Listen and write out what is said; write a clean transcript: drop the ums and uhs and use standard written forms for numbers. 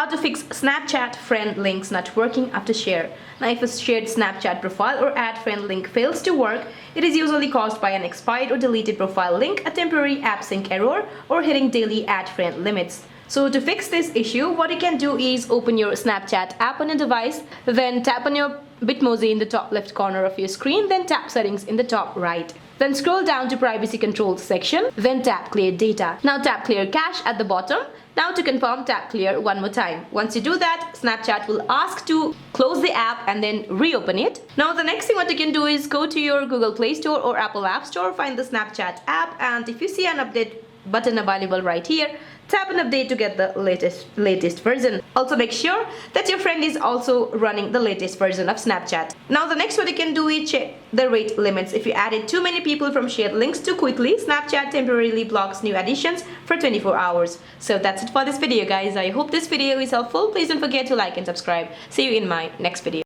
How to fix Snapchat friend links not working after share. Now, if a shared Snapchat profile or add friend link fails to work, it is usually caused by an expired or deleted profile link, a temporary app sync error, or hitting daily add friend limits. So to fix this issue, what you can do is open your Snapchat app on your device, then tap on your Bitmoji in the top left corner of your screen, then tap settings in the top right. Then scroll down to privacy controls section, then tap clear data. Now tap clear cache at the bottom. Now to confirm, tap clear one more time. Once you do that, Snapchat will ask to close the app and then reopen it. Now the next thing what you can do is go to your Google Play Store or Apple App Store, find the Snapchat app, and if you see an update button available right here, tap an update to get the latest version. Also make sure that your friend is also running the latest version of Snapchat. Now the next what you can do is check the rate limits. If you added too many people from shared links too quickly, Snapchat temporarily blocks new additions for 24 hours. So that's it for this video, guys. I hope this video is helpful. Please don't forget to like and subscribe. See you in my next video.